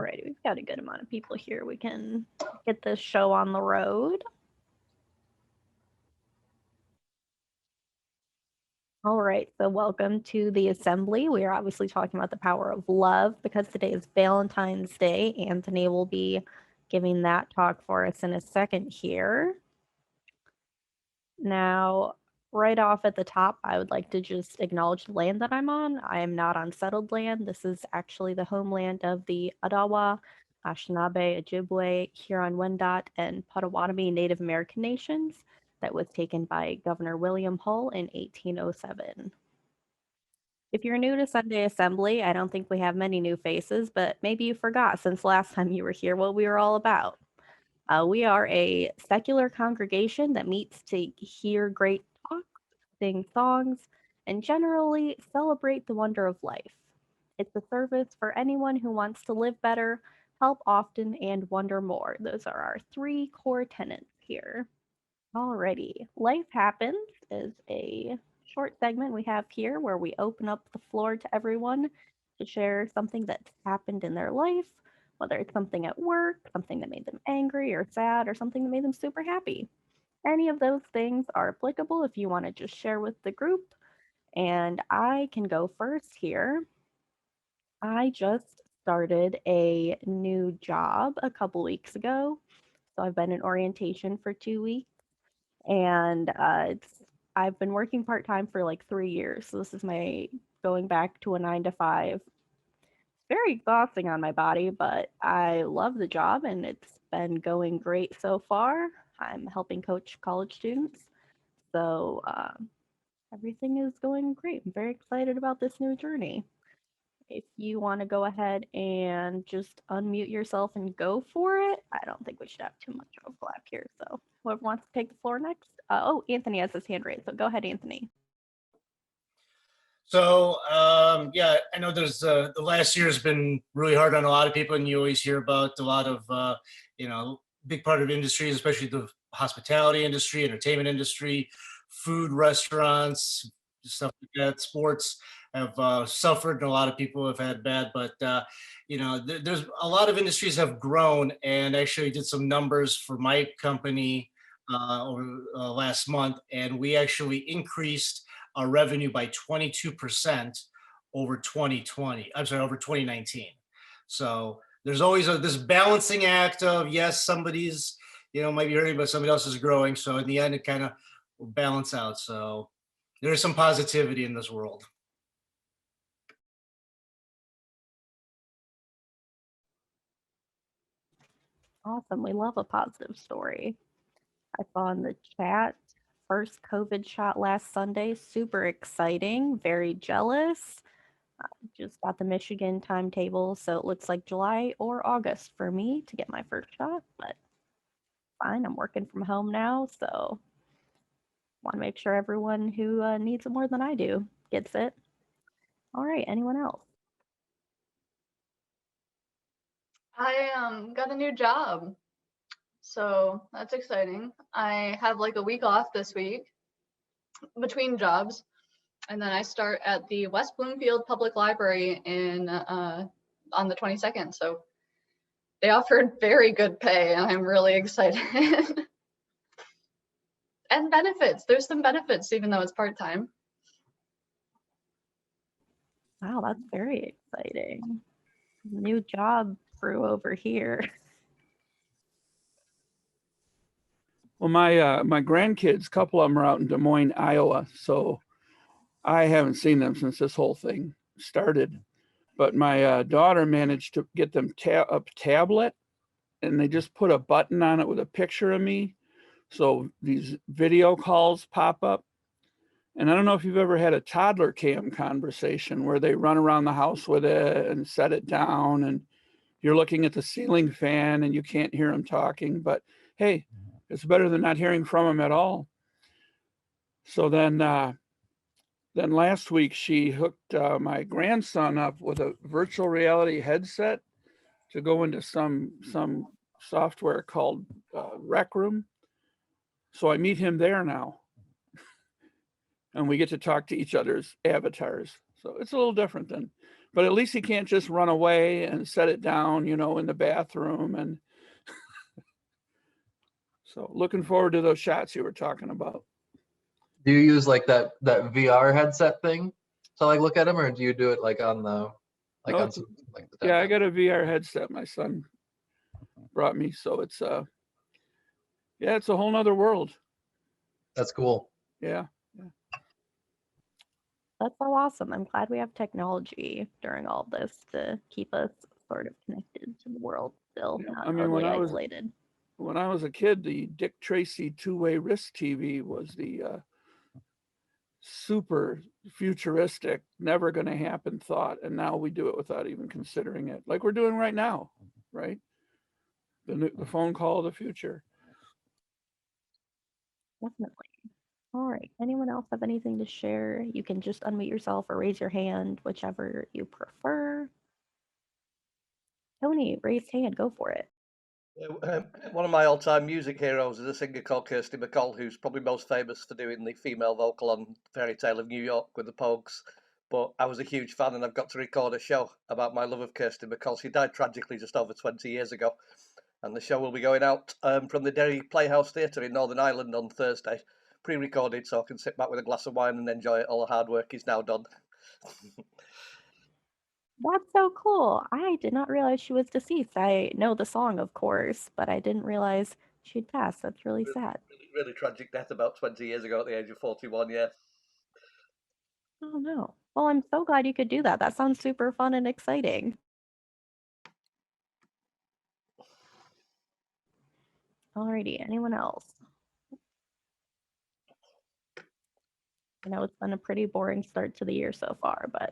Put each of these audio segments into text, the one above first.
right, we've got a good amount of people here. We can get this show on the road. All right, so welcome to the assembly. We are obviously talking about the power of love because today is Valentine's Day. Anthony will be giving that talk for us in a second here. Now, right off at the top, I would like to just acknowledge the land that I'm on. I am not on settled land. This is actually the homeland of the Ottawa, Anishinaabe, Ojibwe, Huron-Wendat, and Potawatomi Native American nations that was taken by Governor William Hull in 1807. If you're new to Sunday Assembly, I don't think we have many new faces, but maybe you forgot since last time you were here what we were all about. We are a secular congregation that meets to hear great talks, sing songs, and generally celebrate the wonder of life. It's a service for anyone who wants to live better, help often, and wonder more. Those are our three core tenets here. Alrighty, Life Happens is a short segment we have here where we open up the floor to everyone to share something that's happened in their life, whether it's something at work, something that made them angry or sad, or something that made them super happy. Any of those things are applicable if you want to just share with the group. And I can go first here. I just started a new job a couple weeks ago. So I've been in orientation for 2 weeks and I've been working part-time for like 3 years. So this is my going back to a 9 to 5. Very exhausting on my body, but I love the job and it's been going great so far. I'm helping coach college students. So everything is going great. I'm very excited about this new journey. If you want to go ahead and just unmute yourself and go for it, I don't think we should have too much overlap here. So whoever wants to take the floor next. Oh, Anthony has his hand raised. So go ahead, Anthony. So, yeah, I know there's the last year has been really hard on a lot of people, and you always hear about a lot of, big part of industries, especially the hospitality industry, entertainment industry, food restaurants, stuff like that. Sports have suffered, and a lot of people have had bad. But there's a lot of industries have grown, and actually did some numbers for my company over last month, and we actually increased our revenue by 22% over 2020. I'm sorry, over 2019. So there's always this balancing act of, yes, somebody's, might be hurting, but somebody else is growing. So in the end, it kind of will balance out. So there's some positivity in this world. Awesome. We love a positive story. I saw in the chat, first COVID shot last Sunday. Super exciting. Very jealous. Just got the Michigan timetable, so it looks like July or August for me to get my first shot, but fine. I'm working from home now, so want to make sure everyone who needs it more than I do gets it. All right, anyone else? I got a new job, so that's exciting. I have like a week off this week between jobs, and then I start at the West Bloomfield Public Library on the 22nd. So they offered very good pay, and I'm really excited. And benefits. There's some benefits, even though it's part-time. Wow, that's very exciting. New job crew over here. Well, my grandkids, a couple of them are out in Des Moines, Iowa, so I haven't seen them since this whole thing started. But my daughter managed to get them a tablet, and they just put a button on it with a picture of me. So these video calls pop up. And I don't know if you've ever had a toddler cam conversation where they run around the house with it and set it down, and you're looking at the ceiling fan and you can't hear them talking, but hey, it's better than not hearing from them at all. So then last week she hooked my grandson up with a virtual reality headset to go into some software called Rec Room. So I meet him there now. And we get to talk to each other's avatars. So it's a little different but at least he can't just run away and set it down, in the bathroom. And so looking forward to those shots you were talking about. Do you use like that VR headset thing to like look at them, or do you do it like on the like No, on it's- some, like the Yeah, I tablet? got a VR headset my son brought me. So it's yeah, it's a whole nother world. That's cool. Yeah. That's so awesome. I'm glad we have technology during all this to keep us sort of connected to the world still, Yeah, not I mean, when totally I was- isolated. When I was a kid, the Dick Tracy two-way wrist TV was the super futuristic, never going to happen thought. And now we do it without even considering it, like we're doing right now, right? The phone call of the future. Definitely. All right. Anyone else have anything to share? You can just unmute yourself or raise your hand, whichever you prefer. Tony, raised hand, go for it. One of my all-time music heroes is a singer called Kirsty MacColl, who's probably most famous for doing the female vocal on Fairy Tale of New York with the Pogues. But I was a huge fan, and I've got to record a show about my love of Kirsty MacColl. She died tragically just over 20 years ago, and the show will be going out from the Derry Playhouse Theatre in Northern Ireland on Thursday, pre-recorded, so I can sit back with a glass of wine and enjoy it. All the hard work is now done. That's so cool. I did not realize she was deceased. I know the song, of course, but I didn't realize she'd passed. That's really sad. Really tragic death about 20 years ago at the age of 41, yeah. Oh no. Well, I'm so glad you could do that. That sounds super fun and exciting. Alrighty, anyone else? I know it's been a pretty boring start to the year so far, but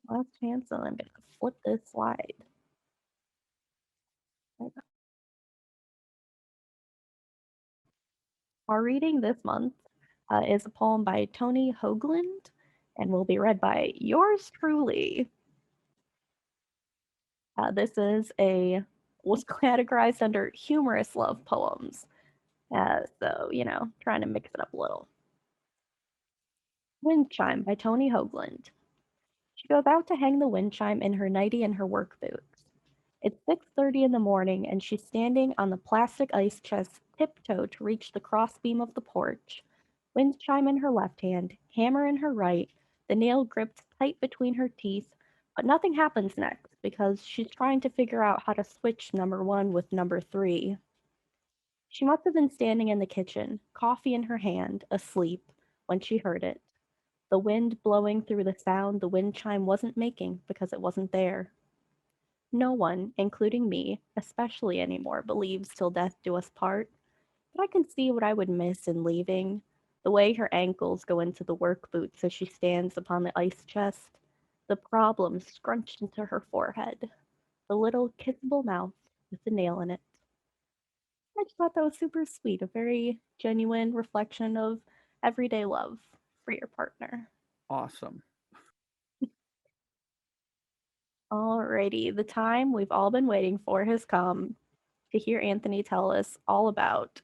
last chance, and I'm gonna flip this slide. Our reading this month is a poem by Tony Hoagland and will be read by yours truly. This was categorized under humorous love poems. So, trying to mix it up a little. Wind Chime by Tony Hoagland. She goes out to hang the wind chime in her nightie and her work boots. It's 6:30 in the morning, and she's standing on the plastic ice chest tiptoe to reach the crossbeam of the porch. Wind chime in her left hand, hammer in her right, the nail gripped tight between her teeth, but nothing happens next because she's trying to figure out how to switch number 1 with number 3. She must have been standing in the kitchen, coffee in her hand, asleep, when she heard it. The wind blowing through the sound the wind chime wasn't making because it wasn't there. No one, including me, especially anymore, believes till death do us part, but I can see what I would miss in leaving. The way her ankles go into the work boots as she stands upon the ice chest, the problem scrunched into her forehead, the little kissable mouth with the nail in it. I just thought that was super sweet, a very genuine reflection of everyday love for your partner. Awesome. Alrighty, the time we've all been waiting for has come to hear Anthony tell us all about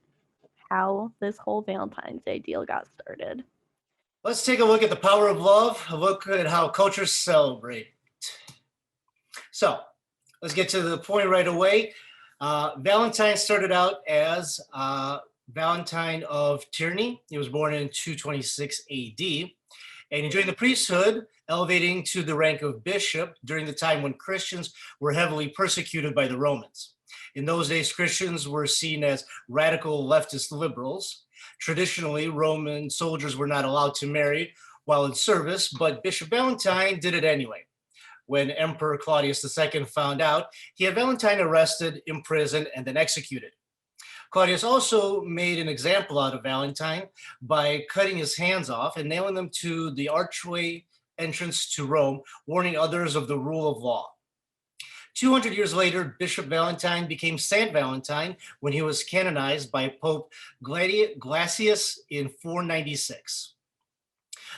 how this whole Valentine's Day deal got started. Let's take a look at the power of love, a look at how cultures celebrate. So let's get to the point right away. Valentine started out as Valentine of Tierney. He was born in 226 AD, and he joined the priesthood, elevating to the rank of bishop during the time when Christians were heavily persecuted by the Romans. In those days, Christians were seen as radical leftist liberals. Traditionally, Roman soldiers were not allowed to marry while in service, but Bishop Valentine did it anyway. When Emperor Claudius II found out, he had Valentine arrested, imprisoned, and then executed. Claudius also made an example out of Valentine by cutting his hands off and nailing them to the archway entrance to Rome, warning others of the rule of law. 200 years later, Bishop Valentine became Saint Valentine when he was canonized by Pope Glacius in 496.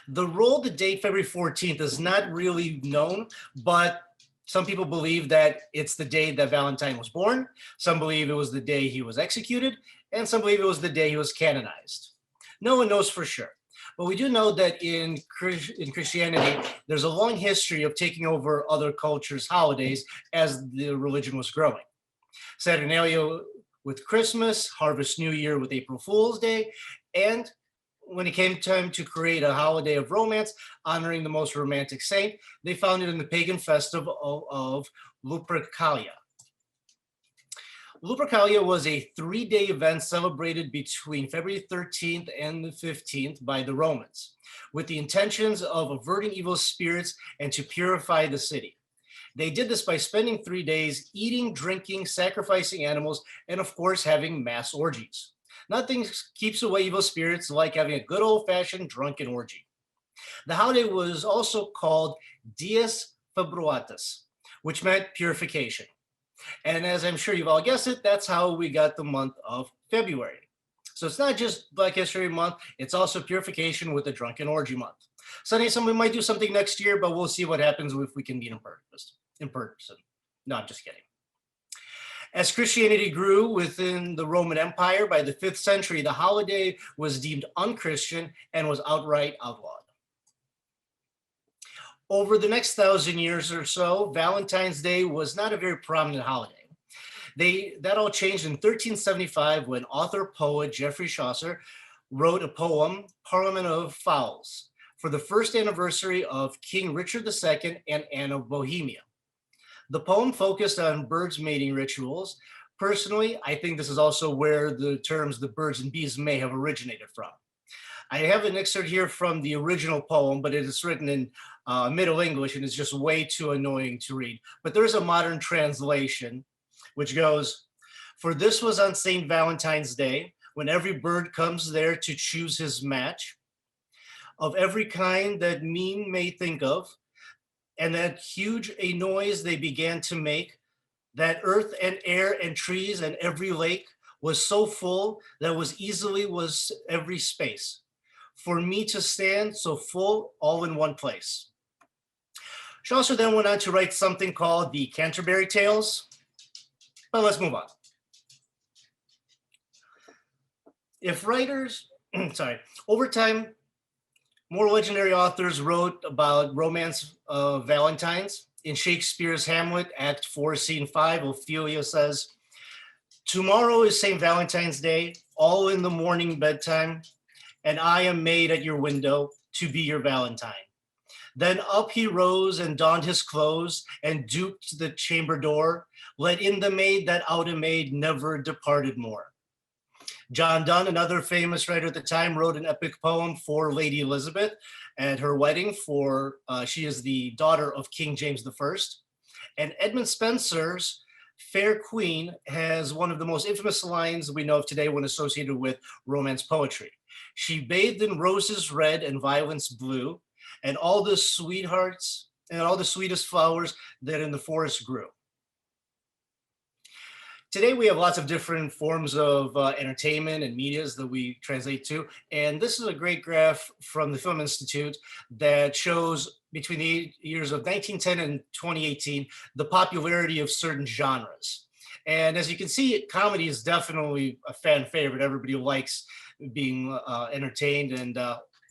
The role to date February 14th is not really known, but some people believe that it's the day that Valentine was born. Some believe it was the day he was executed, and some believe it was the day he was canonized. No one knows for sure. But we do know that in Christianity, there's a long history of taking over other cultures' holidays as the religion was growing. Saturnalia with Christmas, Harvest New Year with April Fool's Day, and when it came time to create a holiday of romance honoring the most romantic saint, they found it in the pagan festival of Lupercalia. Lupercalia was a 3-day event celebrated between February 13th and the 15th by the Romans, with the intentions of averting evil spirits and to purify the city. They did this by spending 3 days eating, drinking, sacrificing animals, and of course, having mass orgies. Nothing keeps away evil spirits like having a good old-fashioned drunken orgy. The holiday was also called Dies Februatus, which meant purification. And as I'm sure you've all guessed it, that's how we got the month of February. So it's not just Black History Month, it's also purification with the Drunken Orgy Month. Sunday, we might do something next year, but we'll see what happens if we can meet in person. No, I'm just kidding. As Christianity grew within the Roman Empire, by the 5th century, the holiday was deemed unchristian and was outright outlawed. Over the next 1,000 years or so, Valentine's Day was not a very prominent holiday. That all changed in 1375 when author-poet Geoffrey Chaucer wrote a poem, Parliament of Fowls, for the first anniversary of King Richard II and Anne of Bohemia. The poem focused on birds mating rituals. Personally, I think this is also where the terms the birds and bees may have originated from. I have an excerpt here from the original poem, but it is written in Middle English and it's just way too annoying to read. But there is a modern translation which goes, "For this was on St. Valentine's Day, when every bird comes there to choose his match, of every kind that mean may think of, and that huge a noise they began to make, that earth and air and trees and every lake was so full that was every space. For me to stand so full all in one place." Chaucer then went on to write something called the Canterbury Tales, but let's move on. If writers, over time, more legendary authors wrote about romance of Valentines. In Shakespeare's Hamlet, Act 4, Scene 5, Ophelia says, "Tomorrow is St. Valentine's Day, all in the morning bedtime, and I am made at your window to be your Valentine." Then up he rose and donned his clothes and duped the chamber door, let in the maid that out a maid never departed more. John Donne, another famous writer at the time, wrote an epic poem for Lady Elizabeth at her wedding she is the daughter of King James I. And Edmund Spenser's Fair Queen has one of the most infamous lines we know of today when associated with romance poetry. "She bathed in roses red and violets blue, and all the sweethearts and all the sweetest flowers that in the forest grew." Today, we have lots of different forms of entertainment and medias that we translate to. And this is a great graph from the Film Institute that shows between the years of 1910 and 2018, the popularity of certain genres. And as you can see, comedy is definitely a fan favorite. Everybody likes being entertained and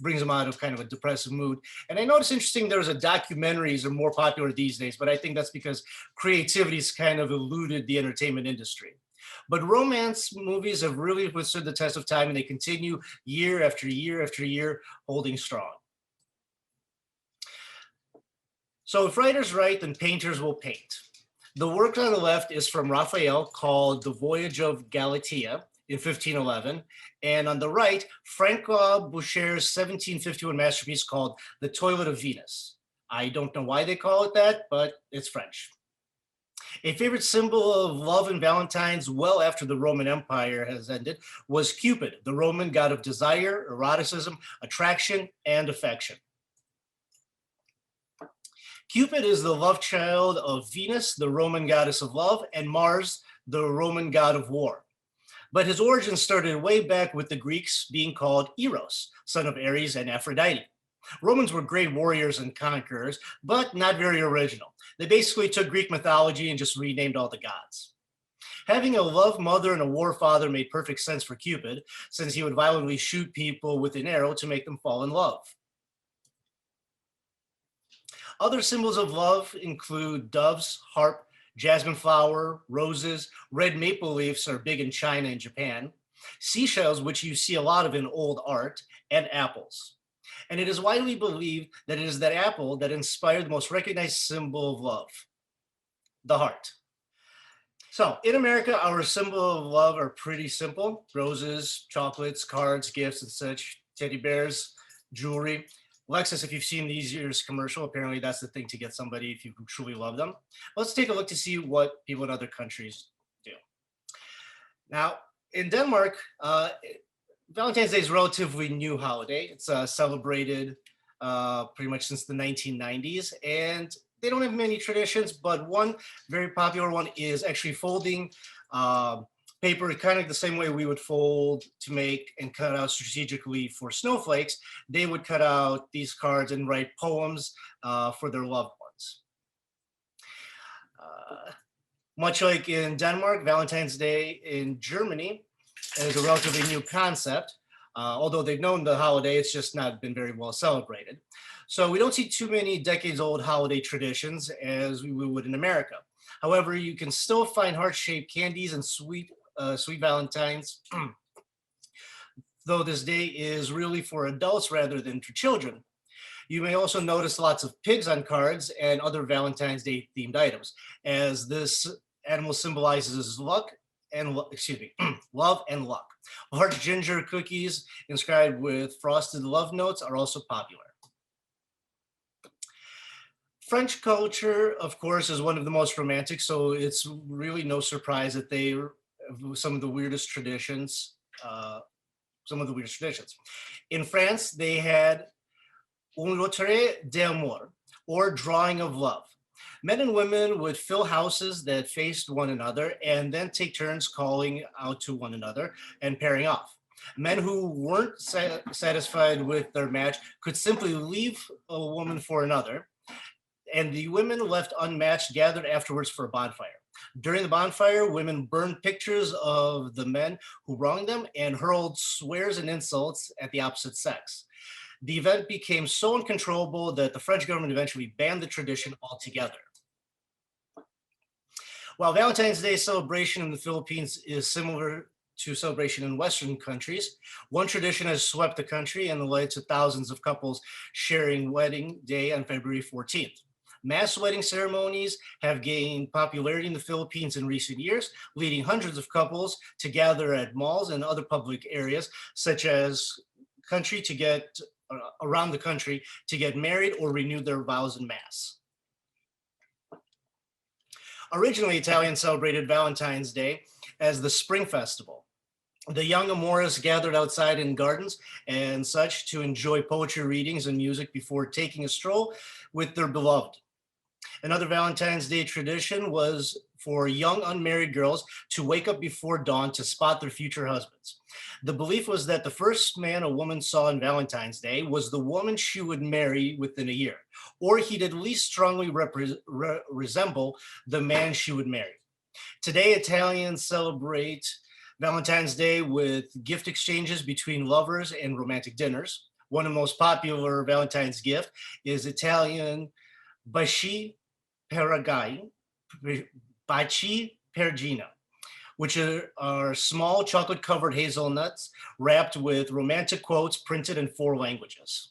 brings them out of kind of a depressive mood. And I noticed interesting, there's documentaries are more popular these days, but I think that's because creativity's kind of eluded the entertainment industry. But romance movies have really withstood the test of time, and they continue year after year after year, holding strong. So if writers write, then painters will paint. The work on the left is from Raphael called The Voyage of Galatea in 1511. And on the right, Francois Boucher's 1751 masterpiece called The Toilet of Venus. I don't know why they call it that, but it's French. A favorite symbol of love and Valentine's well after the Roman Empire has ended was Cupid, the Roman god of desire, eroticism, attraction, and affection. Cupid is the love child of Venus, the Roman goddess of love, and Mars, the Roman god of war. But his origins started way back with the Greeks being called Eros, son of Ares and Aphrodite. Romans were great warriors and conquerors, but not very original. They basically took Greek mythology and just renamed all the gods. Having a love mother and a war father made perfect sense for Cupid, since he would violently shoot people with an arrow to make them fall in love. Other symbols of love include doves, harp, jasmine flower, roses, red maple leaves are big in China and Japan, seashells, which you see a lot of in old art, and apples. And it is widely believed that it is that apple that inspired the most recognized symbol of love, the heart. So in America, our symbol of love are pretty simple: roses, chocolates, cards, gifts, and such, teddy bears, jewelry. Lexus, if you've seen these year's commercial, apparently that's the thing to get somebody if you truly love them. Let's take a look to see what people in other countries do. Now, in Denmark, Valentine's Day is a relatively new holiday. It's celebrated pretty much since the 1990s, and they don't have many traditions, but one very popular one is actually folding paper, kind of the same way we would fold to make and cut out strategically for snowflakes. They would cut out these cards and write poems for their loved ones. Much like in Denmark, Valentine's Day in Germany is a relatively new concept. Although they've known the holiday, it's just not been very well celebrated. So we don't see too many decades-old holiday traditions as we would in America. However, you can still find heart-shaped candies and sweet Valentines, though this day is really for adults rather than for children. You may also notice lots of pigs on cards and other Valentine's Day themed items, as this animal symbolizes luck and love and luck. Large ginger cookies inscribed with frosted love notes are also popular. French culture, of course, is one of the most romantic, so it's really no surprise that they have some of the weirdest traditions. In France, they had un retrait d'amour, or drawing of love. Men and women would fill houses that faced one another and then take turns calling out to one another and pairing off. Men who weren't satisfied with their match could simply leave a woman for another, and the women left unmatched gathered afterwards for a bonfire. During the bonfire, women burned pictures of the men who wronged them and hurled swears and insults at the opposite sex. The event became so uncontrollable that the French government eventually banned the tradition altogether. While Valentine's Day celebration in the Philippines is similar to celebration in Western countries, one tradition has swept the country and led to thousands of couples sharing wedding day on February 14th. Mass wedding ceremonies have gained popularity in the Philippines in recent years, leading hundreds of couples to gather at malls and other public areas, such as around the country to get married or renew their vows in mass. Originally, Italians celebrated Valentine's Day as the Spring Festival. The young amours gathered outside in gardens and such to enjoy poetry readings and music before taking a stroll with their beloved. Another Valentine's Day tradition was for young unmarried girls to wake up before dawn to spot their future husbands. The belief was that the first man a woman saw on Valentine's Day was the woman she would marry within a year, or he'd at least strongly resemble the man she would marry. Today, Italians celebrate Valentine's Day with gift exchanges between lovers and romantic dinners. One of the most popular Valentine's gift is Italian baci pergina, which are small chocolate-covered hazelnuts wrapped with romantic quotes printed in 4 languages.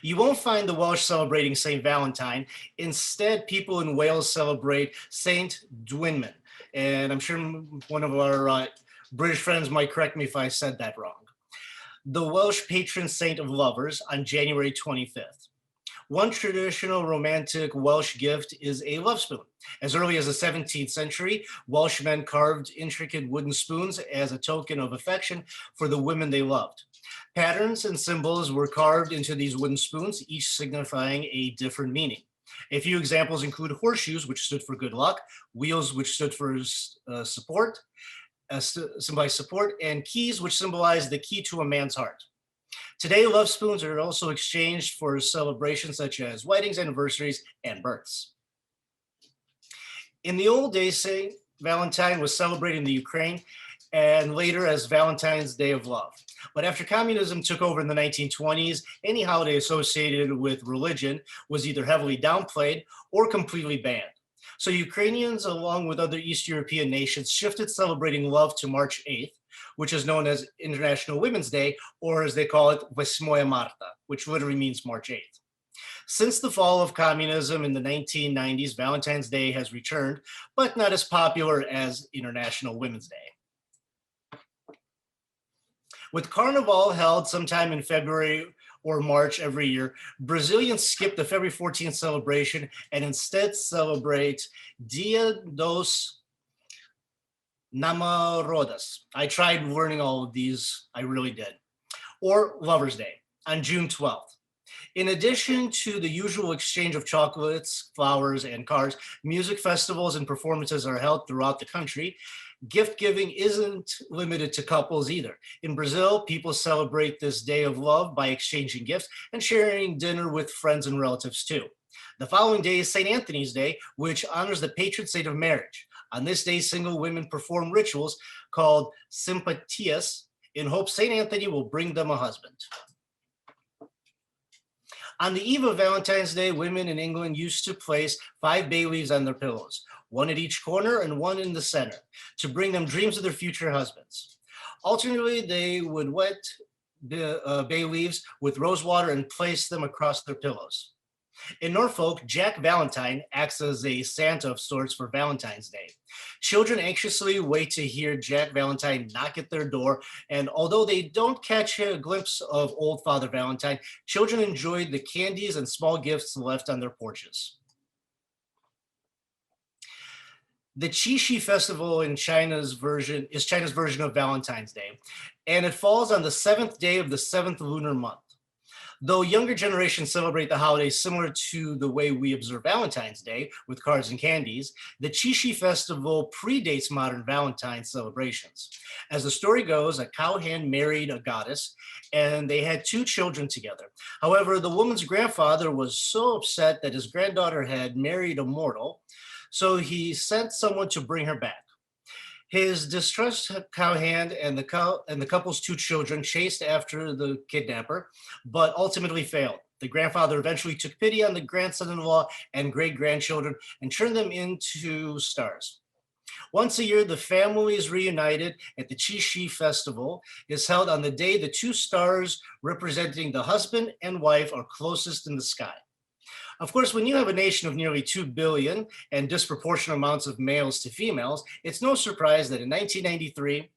You won't find the Welsh celebrating St. Valentine. Instead, people in Wales celebrate St. Dwynwen. And I'm sure one of our British friends might correct me if I said that wrong. The Welsh patron saint of lovers on January 25th. One traditional romantic Welsh gift is a love spoon. As early as the 17th century, Welsh men carved intricate wooden spoons as a token of affection for the women they loved. Patterns and symbols were carved into these wooden spoons, each signifying a different meaning. A few examples include horseshoes, which stood for good luck, wheels, which stood for support, symbolize support, and keys, which symbolize the key to a man's heart. Today, love spoons are also exchanged for celebrations such as weddings, anniversaries, and births. In the old days, St. Valentine was celebrated in the Ukraine and later as Valentine's Day of Love. But after communism took over in the 1920s, any holiday associated with religion was either heavily downplayed or completely banned. So Ukrainians, along with other East European nations, shifted celebrating love to March 8th, which is known as International Women's Day, or as they call it, 8 Marta, which literally means March 8th. Since the fall of communism in the 1990s, Valentine's Day has returned, but not as popular as International Women's Day. With Carnival held sometime in February or March every year, Brazilians skip the February 14th celebration and instead celebrate Dia dos Namorados. I tried learning all of these, I really did. Or Lover's Day on June 12th. In addition to the usual exchange of chocolates, flowers, and cards, music festivals and performances are held throughout the country. Gift giving isn't limited to couples either. In Brazil, people celebrate this day of love by exchanging gifts and sharing dinner with friends and relatives too. The following day is St. Anthony's Day, which honors the patron saint of marriage. On this day, single women perform rituals called simpatias in hopes St. Anthony will bring them a husband. On the eve of Valentine's Day, women in England used to place 5 bay leaves on their pillows, one at each corner and one in the center, to bring them dreams of their future husbands. Alternately, they would wet the bay leaves with rose water and place them across their pillows. In Norfolk, Jack Valentine acts as a Santa of sorts for Valentine's Day. Children anxiously wait to hear Jack Valentine knock at their door, and although they don't catch a glimpse of old Father Valentine, children enjoy the candies and small gifts left on their porches. The Qixi festival in China's version of Valentine's Day, and it falls on the 7th day of the 7th lunar month. Though younger generations celebrate the holiday similar to the way we observe Valentine's Day with cards and candies, the Qixi festival predates modern Valentine's celebrations. As the story goes, a cowhand married a goddess and they had 2 children together. However, the woman's grandfather was so upset that his granddaughter had married a mortal, so he sent someone to bring her back. His distressed cowhand and the couple's 2 children chased after the kidnapper, but ultimately failed. The grandfather eventually took pity on the grandson-in-law and great-grandchildren and turned them into stars. Once a year, the family is reunited at the Qixi festival. Is held on the day the 2 stars representing the husband and wife are closest in the sky. Of course, when you have a nation of nearly 2 billion and disproportionate amounts of males to females, it's no surprise that in 1993,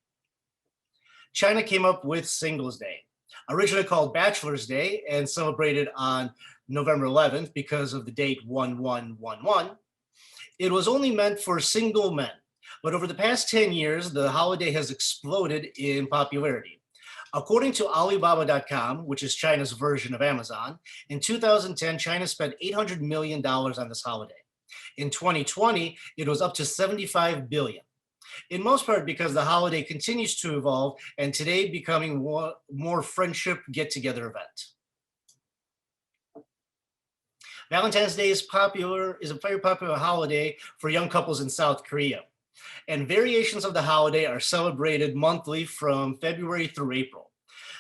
China came up with Singles Day, originally called Bachelor's Day and celebrated on November 11th because of the date 1111. It was only meant for single men, but over the past 10 years, the holiday has exploded in popularity. According to Alibaba.com, which is China's version of Amazon, in 2010, China spent $800 million on this holiday. In 2020, it was up to $75 billion. In most part because the holiday continues to evolve and today becoming more friendship get-together event. Valentine's Day is a very popular holiday for young couples in South Korea. And variations of the holiday are celebrated monthly from February through April.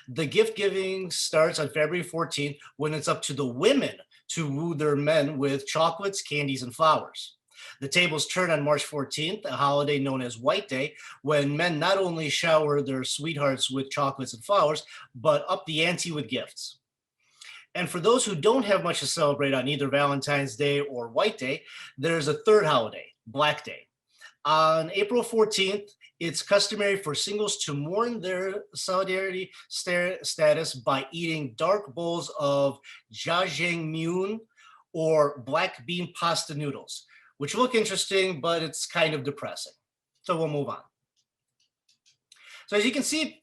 The gift giving starts on February 14th when it's up to the women to woo their men with chocolates, candies, and flowers. The tables turn on March 14th, a holiday known as White Day, when men not only shower their sweethearts with chocolates and flowers, but up the ante with gifts. And for those who don't have much to celebrate on either Valentine's Day or White Day, there's a third holiday, Black Day. On April 14th, it's customary for singles to mourn their solidarity status by eating dark bowls of jjajangmyeon or black bean pasta noodles, which look interesting, but it's kind of depressing. So we'll move on. So as you can see,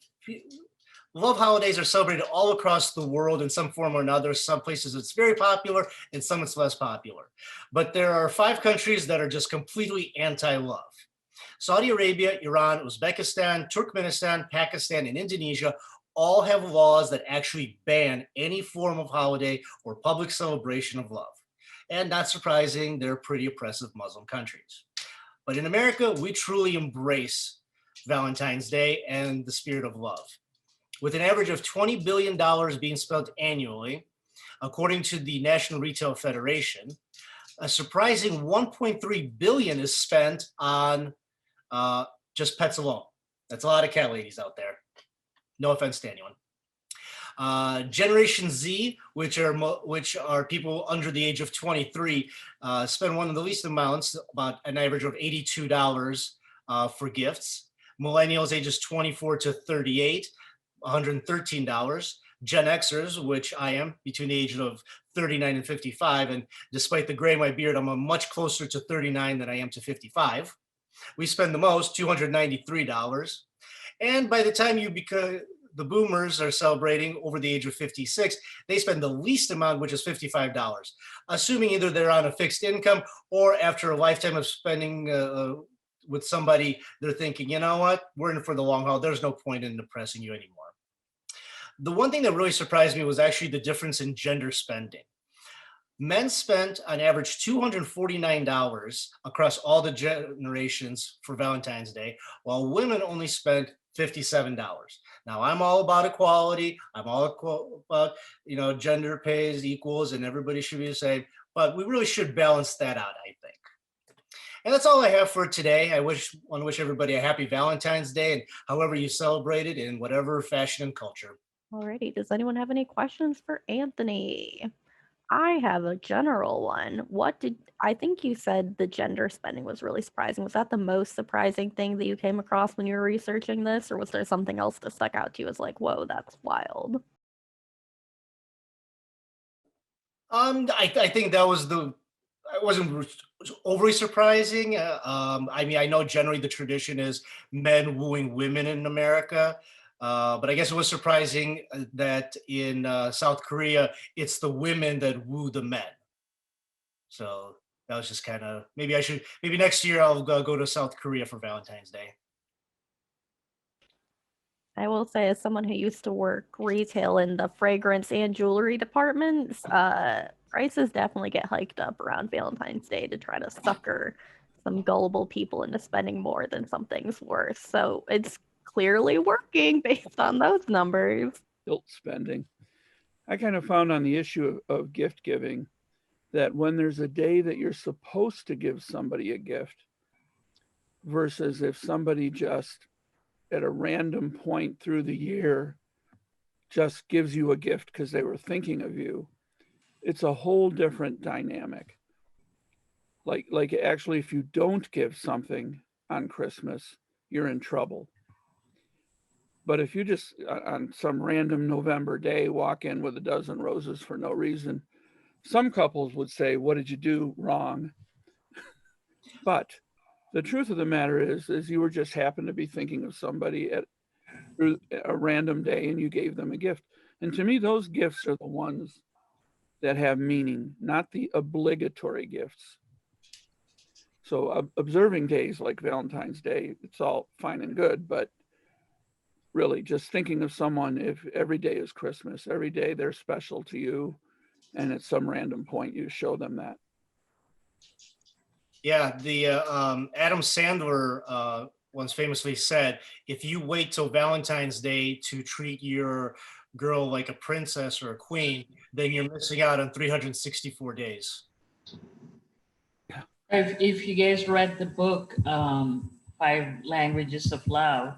love holidays are celebrated all across the world in some form or another. Some places it's very popular and some it's less popular. But there are 5 countries that are just completely anti-love. Saudi Arabia, Iran, Uzbekistan, Turkmenistan, Pakistan, and Indonesia all have laws that actually ban any form of holiday or public celebration of love. And not surprising, they're pretty oppressive Muslim countries. But in America, we truly embrace Valentine's Day and the spirit of love. With an average of $20 billion being spent annually, according to the National Retail Federation, a surprising 1.3 billion is spent on just pets alone. That's a lot of cat ladies out there. No offense to anyone. Generation Z, which are people under the age of 23, spend one of the least amounts, about an average of $82 for gifts. Millennials ages 24 to 38, $113. Gen Xers, which I am, between the ages of 39 and 55, and despite the gray in my beard, I'm much closer to 39 than I am to 55. We spend the most, $293. And by the time the boomers are celebrating over the age of 56, they spend the least amount, which is $55, assuming either they're on a fixed income or after a lifetime of spending with somebody, they're thinking, you know what, we're in for the long haul. There's no point in depressing you anymore. The one thing that really surprised me was actually the difference in gender spending. Men spent on average $249 across all the generations for Valentine's Day, while women only spent $57. Now, I'm all about equality. I'm all about, gender pays equals and everybody should be the same, but we really should balance that out, I think. And that's all I have for today. I want to wish everybody a happy Valentine's Day, and however you celebrate it in whatever fashion and culture. Alrighty, does anyone have any questions for Anthony? I have a general one. I think you said the gender spending was really surprising. Was that the most surprising thing that you came across when you were researching this, or was there something else that stuck out to you as like, whoa, that's wild? I think that was it wasn't overly surprising. I mean, I know generally the tradition is men wooing women in America. But I guess it was surprising that in South Korea, it's the women that woo the men. So that was just kind of, maybe next year I'll go to South Korea for Valentine's Day. I will say, as someone who used to work retail in the fragrance and jewelry departments, prices definitely get hiked up around Valentine's Day to try to sucker some gullible people into spending more than something's worth. So it's clearly working based on those numbers. Guilt spending. I kind of found on the issue of gift giving that when there's a day that you're supposed to give somebody a gift versus if somebody just at a random point through the year just gives you a gift because they were thinking of you, it's a whole different dynamic. Like actually, if you don't give something on Christmas, you're in trouble. But if you just on some random November day walk in with a dozen roses for no reason, some couples would say, what did you do wrong? But the truth of the matter is you were just happened to be thinking of somebody at a random day and you gave them a gift. And to me, those gifts are the ones that have meaning, not the obligatory gifts. So observing days like Valentine's Day, it's all fine and good, but really just thinking of someone, if every day is Christmas, every day they're special to you, and at some random point you show them that. Yeah, the Adam Sandler once famously said, if you wait till Valentine's Day to treat your girl like a princess or a queen, then you're missing out on 364 days. If you guys read the book, 5 Languages of Love,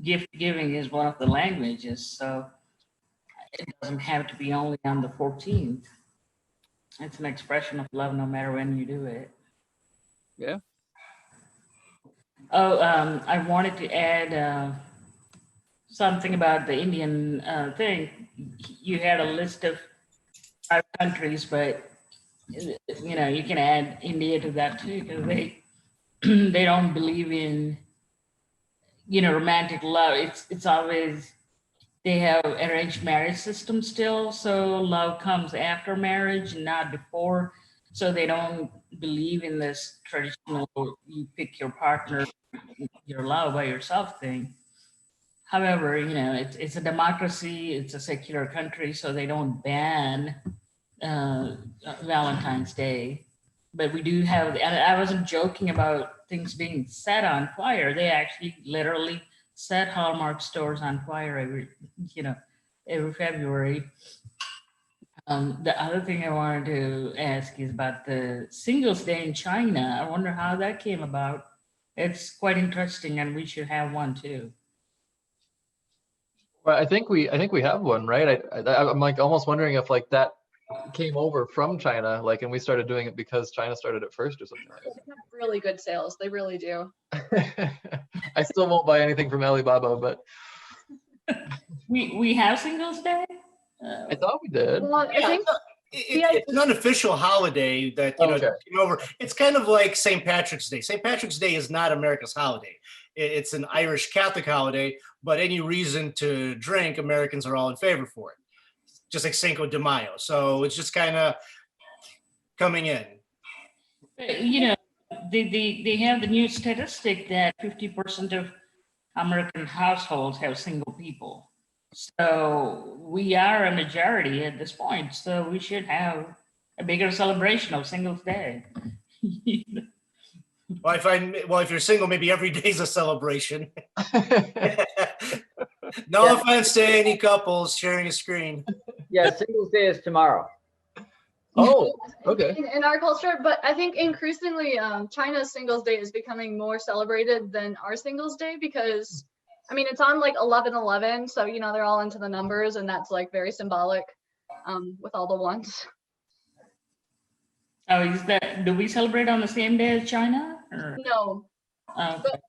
gift giving is one of the languages, so it doesn't have to be only on the 14th. It's an expression of love no matter when you do it. Yeah. Oh, I wanted to add something about the Indian thing. You had a list of 5 countries, but you can add India to that too, because they don't believe in romantic love. It's always, they have arranged marriage system still, so love comes after marriage, not before. So they don't believe in this traditional you pick your partner, your love by yourself thing. However, it's a democracy, it's a secular country, so they don't ban Valentine's Day. But we do have, and I wasn't joking about things being set on fire. They actually literally set Hallmark stores on fire every February. The other thing I wanted to ask is about the Singles Day in China. I wonder how that came about. It's quite interesting, and we should have one too. Well, I think we have one, right? I'm like almost wondering if like that came over from China, like, and we started doing it because China started it first or something like They have really good sales. They really do. that. I still won't buy anything from Alibaba, but We have Singles Day. I thought we did. Well, I think It's an unofficial holiday that Okay. came over. It's kind of like St. Patrick's Day. St. Patrick's Day is not America's holiday. It's an Irish Catholic holiday, but any reason to drink, Americans are all in favor for it. Just like Cinco de Mayo. So it's just kind of coming in. They have the new statistic that 50% of American households have single people. So we are a majority at this point. So we should have a bigger celebration of Singles Day. Well, if you're single, maybe every day's a celebration. No offense to any couples sharing a screen. Yeah, Singles Day is tomorrow. Oh, okay. in our culture, but I think increasingly China's Singles Day is becoming more celebrated than our Singles Day because, I mean, it's on like 11/11, so they're all into the numbers, and that's like very symbolic with all the ones. Oh, do we celebrate on the same day as China? No,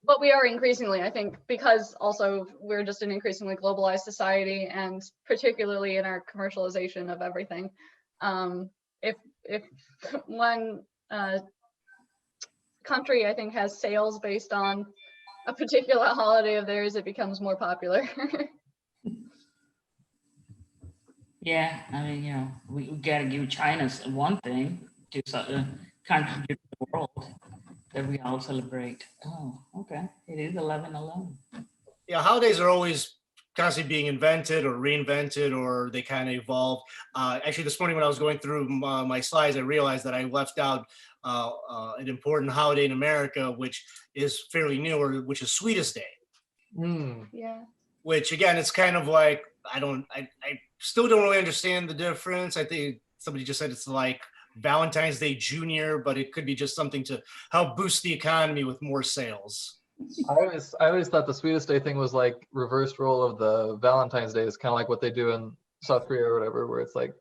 but we are increasingly, I think, because also we're just an increasingly globalized society, and particularly in our commercialization of everything. If one country, I think, has sales based on a particular holiday of theirs, it becomes more popular. Yeah, I mean, we gotta give China one thing to contribute to the world that we all celebrate. Oh, okay. It is 11/11. Yeah, holidays are always constantly being invented or reinvented, or they kind of evolve. Actually, this morning when I was going through my slides, I realized that I left out an important holiday in America, which is fairly new, which is Sweetest Day. Yeah. Which again, it's kind of like, I still don't really understand the difference. I think somebody just said it's like Valentine's Day Junior, but it could be just something to help boost the economy with more sales. I always thought the Sweetest Day thing was like reversed role of the Valentine's Day. It's kind of like what they do in South Korea or whatever, where it's like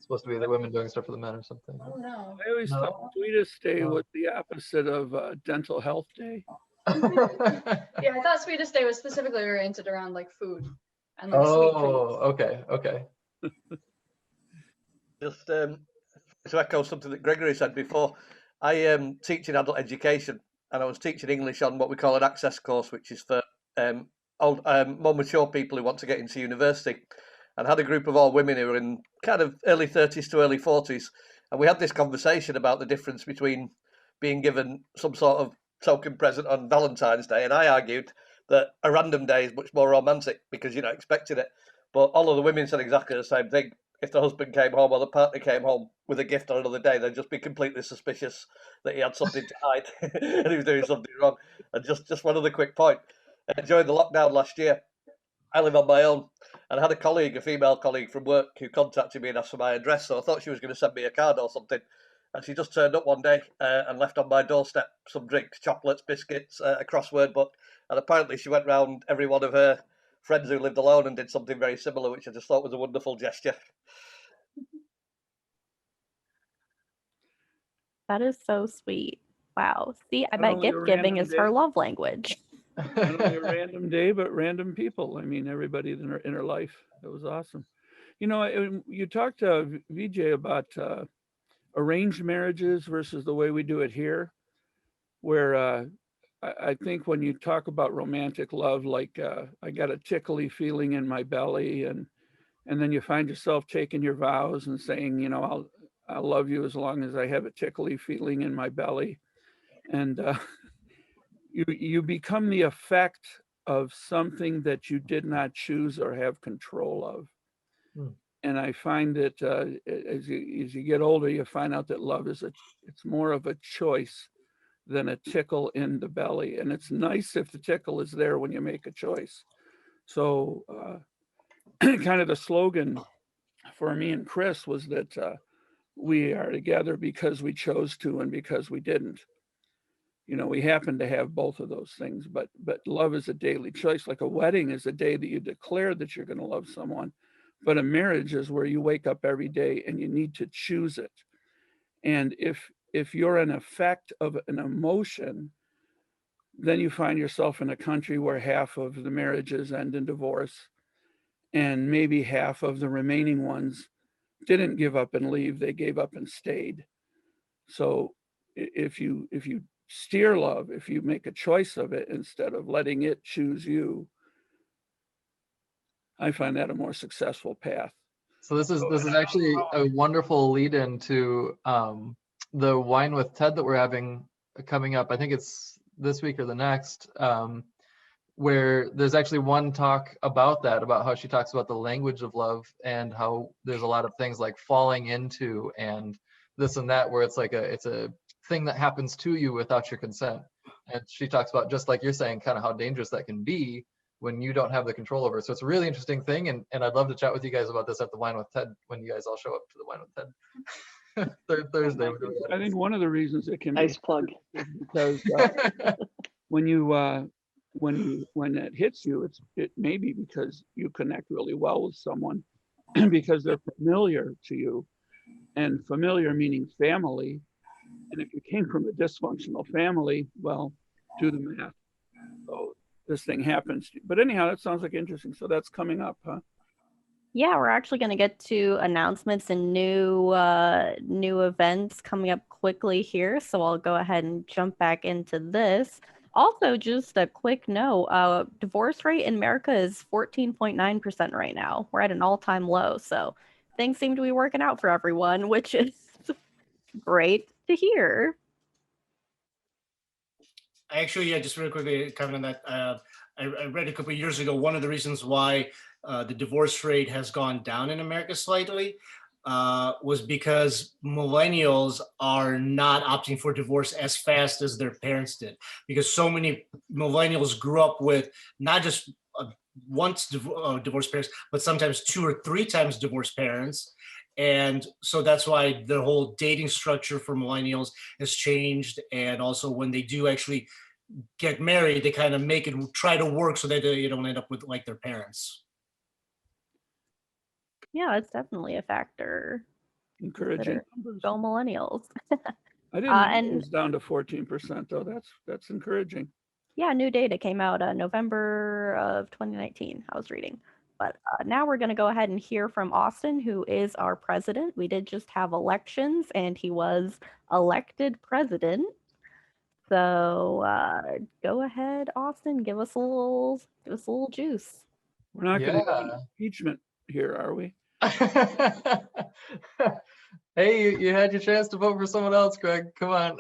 supposed to be the women doing stuff for the men or something. Oh no. I always No. thought Sweetest Day was the opposite of Dental Health Day. Yeah, I thought Sweetest Day was specifically oriented around like food and like sweet Oh, treats. okay. Just to echo something that Gregory said before, I teach in adult education, and I was teaching English on what we call an access course, which is for more mature people who want to get into university, and had a group of all women who were in kind of early 30s to early 40s, and we had this conversation about the difference between being given some sort of token present on Valentine's Day, and I argued that a random day is much more romantic because you're not expecting it. But all of the women said exactly the same thing. If the husband came home or the partner came home with a gift on another day, they'd just be completely suspicious that he had something to hide and he was doing something wrong. And just one other quick point. During the lockdown last year, I live on my own, and I had a female colleague from work, who contacted me and asked for my address. So I thought she was going to send me a card or something. And she just turned up one day and left on my doorstep some drinks, chocolates, biscuits, a crossword book. And apparently she went round every one of her friends who lived alone and did something very similar, which I just thought was a wonderful gesture. That is so sweet. Wow. See, I Not bet only a gift giving random is her day. love language. Not only a random day, but random people. I mean, everybody in her life. That was awesome. You talked to VJ about arranged marriages versus the way we do it here, where I think when you talk about romantic love, like I got a tickly feeling in my belly, and then you find yourself taking your vows and saying, I'll love you as long as I have a tickly feeling in my belly, and you become the effect of something that you did not choose or have control of. And I find that as you get older, you find out that love is it's more of a choice than a tickle in the belly. And it's nice if the tickle is there when you make a choice. So kind of the slogan for me and Chris was that we are together because we chose to and because we didn't. You know, we happen to have both of those things, but love is a daily choice. Like a wedding is a day that you declare that you're going to love someone, but a marriage is where you wake up every day and you need to choose it. And if you're an effect of an emotion, then you find yourself in a country where half of the marriages end in divorce, and maybe half of the remaining ones didn't give up and leave, they gave up and stayed. So if you steer love, if you make a choice of it instead of letting it choose you, I find that a more successful path. So this is actually a wonderful lead into the Wine with Ted that we're having coming up. I think it's this week or the next, where there's actually one talk about that, about how she talks about the language of love and how there's a lot of things like falling into and this and that, where it's like it's a thing that happens to you without your consent. And she talks about, just like you're saying, kind of how dangerous that can be when you don't have the control over it. So it's a really interesting thing, and I'd love to chat with you guys about this at the Wine with Ted when you guys all show up to the Wine with Ted. Thursday. I think one of the reasons it can Nice plug. is because when it hits you, it may be because you connect really well with someone because they're familiar to you, and familiar meaning family. And if you came from a dysfunctional family, well, do the math. So this thing happens. But anyhow, that sounds like interesting. So that's coming up, huh? Yeah, we're actually going to get to announcements and new events coming up quickly here. So I'll go ahead and jump back into this. Also, just a quick note, divorce rate in America is 14.9% right now. We're at an all-time low. So things seem to be working out for everyone, which is great to hear. Actually, yeah, just really quickly comment on that. I read a couple of years ago, one of the reasons why the divorce rate has gone down in America slightly was because millennials are not opting for divorce as fast as their parents did. Because so many millennials grew up with not just once divorced parents, but sometimes 2 or 3 times divorced parents. And so that's why the whole dating structure for millennials has changed. And also when they do actually get married, they kind of make it try to work so that they don't end up with like their parents. Yeah, it's definitely a factor. Encouraging numbers. Go millennials. I didn't know it was down to 14% though. That's encouraging. Yeah, new data came out November of 2019, I was reading. But now we're going to go ahead and hear from Austin, who is our president. We did just have elections, and he was elected president. So go ahead, Austin, give us a little juice. We're not going to do impeachment here, are we? Hey, you had your chance to vote for someone else, Greg. Come on.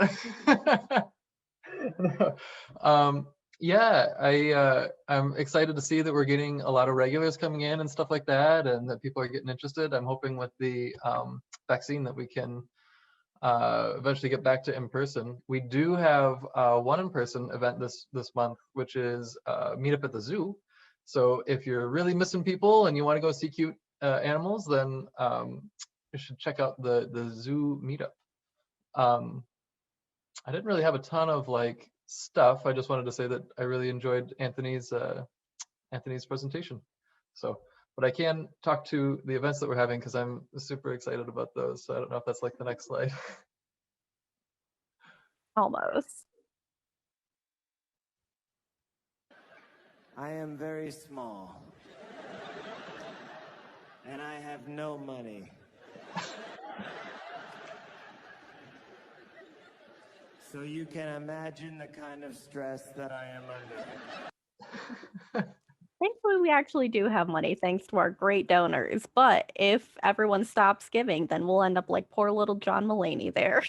Yeah, I'm excited to see that we're getting a lot of regulars coming in and stuff like that, and that people are getting interested. I'm hoping with the vaccine that we can eventually get back to in person. We do have one in-person event this month, which is meetup at the zoo. So if you're really missing people and you want to go see cute animals, then you should check out the zoo meetup. I didn't really have a ton of like stuff. I just wanted to say that I really enjoyed Anthony's presentation. So, but I can talk to the events that we're having because I'm super excited about those. So I don't know if that's like the next slide. Almost. I am very small. And I have no money. So you can imagine the kind of stress that I am under. Thankfully, we actually do have money thanks to our great donors. But if everyone stops giving, then we'll end up like poor little John Mulaney there.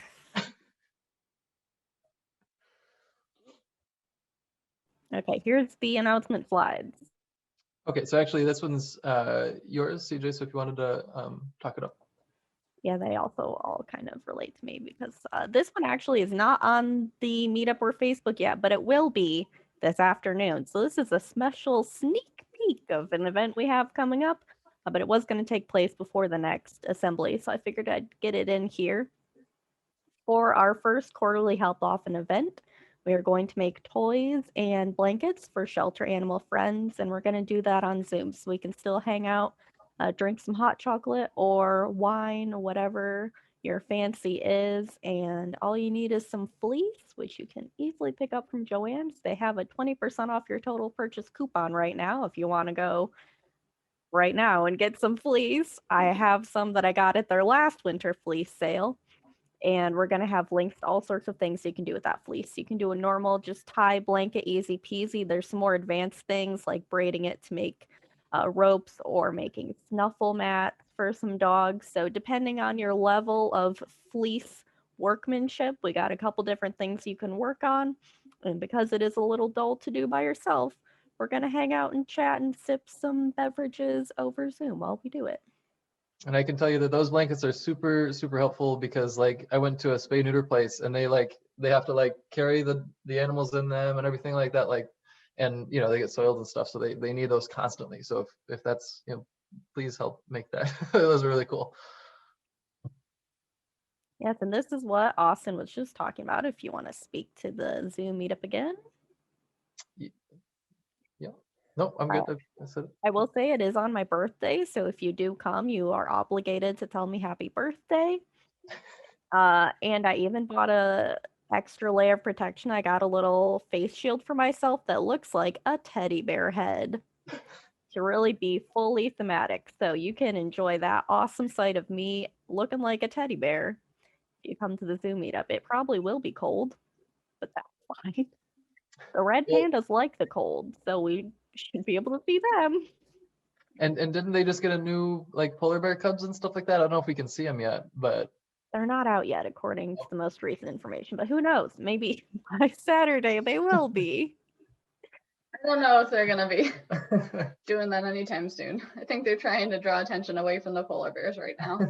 Okay, here's the announcement slides. Okay, so actually this one's yours, CJ. So if you wanted to talk it up. Yeah, they also all kind of relate to me because this one actually is not on the meetup or Facebook yet, but it will be this afternoon. So this is a special sneak peek of an event we have coming up, but it was going to take place before the next assembly, so I figured I'd get it in here. For our first quarterly help often event, we are going to make toys and blankets for shelter animal friends, and we're going to do that on Zoom so we can still hang out, drink some hot chocolate or wine, whatever your fancy is. And all you need is some fleece, which you can easily pick up from Joann's. They have a 20% off your total purchase coupon right now if you want to go right now and get some fleece. I have some that I got at their last winter fleece sale. And we're going to have links to all sorts of things you can do with that fleece. You can do a normal, just tie blanket, easy peasy. There's some more advanced things like braiding it to make ropes or making snuffle mats for some dogs. So depending on your level of fleece workmanship, we got a couple different things you can work on. And because it is a little dull to do by yourself, we're going to hang out and chat and sip some beverages over Zoom while we do it. And I can tell you that those blankets are super, super helpful because like I went to a spay neuter place and they have to like carry the animals in them and everything like that. Like, and you know, they get soiled and stuff. So they need those constantly. So if that's, you know, please help make that. It was really cool. Yes, and this is what Austin was just talking about. If you want to speak to the Zoom meetup again. Yeah. No, I'm good. I said it. I will say it is on my birthday, so if you do come, you are obligated to tell me happy birthday. And I even bought a extra layer of protection. I got a little face shield for myself that looks like a teddy bear head to really be fully thematic. So you can enjoy that awesome sight of me looking like a teddy bear if you come to the Zoom meetup. It probably will be cold, but that's fine. The red pandas like the cold, so we should be able to see them. And didn't they just get a new like polar bear cubs and stuff like that? I don't know if we can see them yet, but they're not out yet according to the most recent information, but who knows? Maybe by Saturday they will be. I don't know if they're gonna be doing that anytime soon. I think they're trying to draw attention away from the polar bears right now.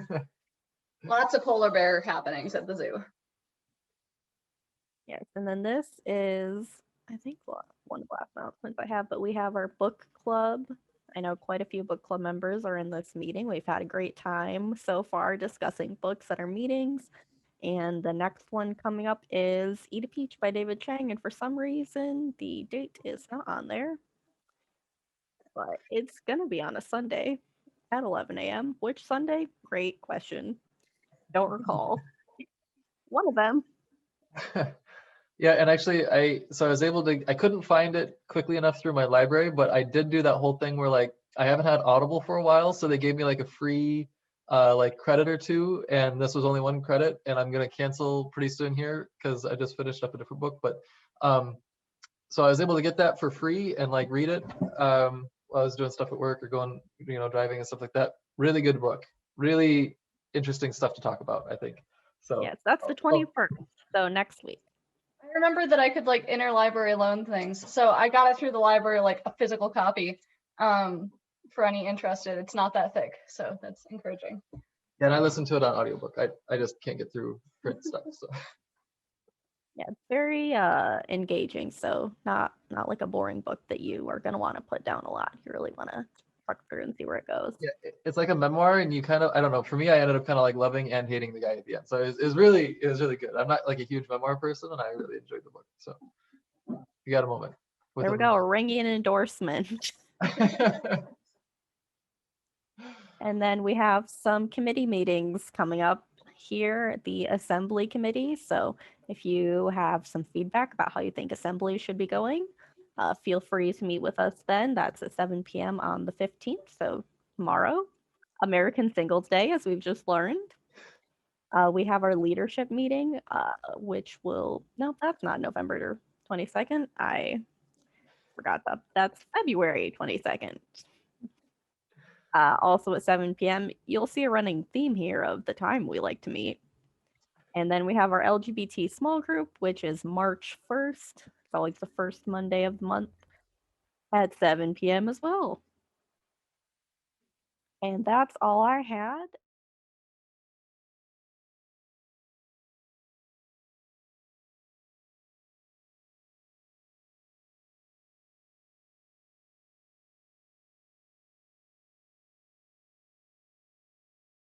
Lots of polar bear happenings at the zoo. Yes, and then this is, I think, one of the last announcements I have, but we have our book club. I know quite a few book club members are in this meeting. We've had a great time so far discussing books at our meetings. And the next one coming up is Eat a Peach by David Chang. And for some reason, the date is not on there. But it's going to be on a Sunday at 11 a.m. Which Sunday? Great question. Don't recall. One of them. yeah, and actually I was able to, I couldn't find it quickly enough through my library, but I did do that whole thing where like I haven't had Audible for a while, so they gave me like a free like credit or two, and this was only one credit, and I'm gonna cancel pretty soon here because I just finished up a different book. But so I was able to get that for free and like read it while I was doing stuff at work or going, you know, driving and stuff like that. Really good book. Really interesting stuff to talk about, I think. So yes, that's the 21st. So next week. I remember that I could like interlibrary loan things. So I got it through the library, like a physical copy. For any interested, it's not that thick, so that's encouraging. Yeah, and I listened to it on audiobook. I just can't get through print stuff. So yeah, very engaging. So not like a boring book that you are gonna want to put down a lot. You really want to truck through and see where it goes. yeah, it's like a memoir, and you kind of, I don't know. For me, I ended up kind of like loving and hating the guy at the end. So it was really good. I'm not like a huge memoir person, and I really enjoyed the book. So you got a moment. There we go, a ringing endorsement. And then we have some committee meetings coming up here at the Assembly Committee. So if you have some feedback about how you think Assembly should be going, feel free to meet with us then. That's at 7 p.m. on the 15th, so tomorrow. American Singles Day, as we've just learned. We have our leadership meeting, which will, no, that's not November 22nd. I forgot that. That's February 22nd. Also at 7 p.m., you'll see a running theme here of the time we like to meet. And then we have our LGBT small group, which is March 1st. It's always the first Monday of the month at 7 p.m. as well. And that's all I had.